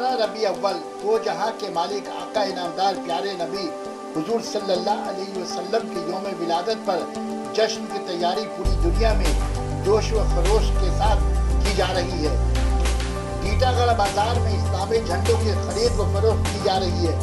12 रबी अव्वल दो जहां के मालिक आका इनामदार प्यारे नबी हुजूर सल्लल्लाहु अलैहि वसल्लम के यौम विलादत पर जश्न की तैयारी पूरी दुनिया में जोश व खरोश के साथ की जा रही है। टेटा बाजार में इस्लामी झंडों की खरीद व फरोख्त की जा रही है।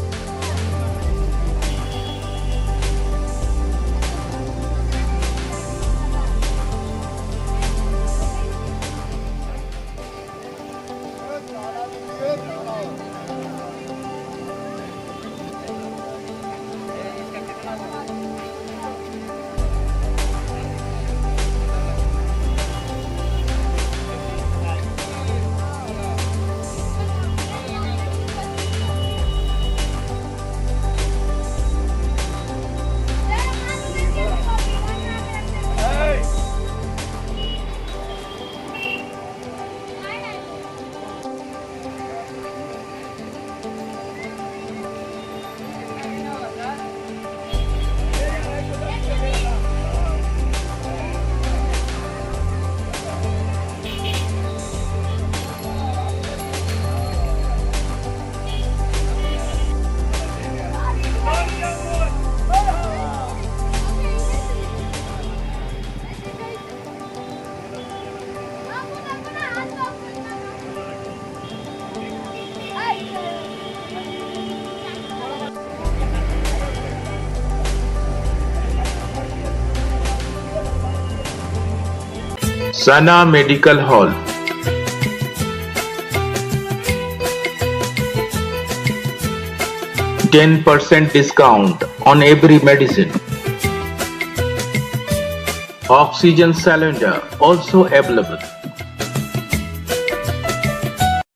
सना medical hall, %10 discount on every medicine. Oxygen cylinder also available.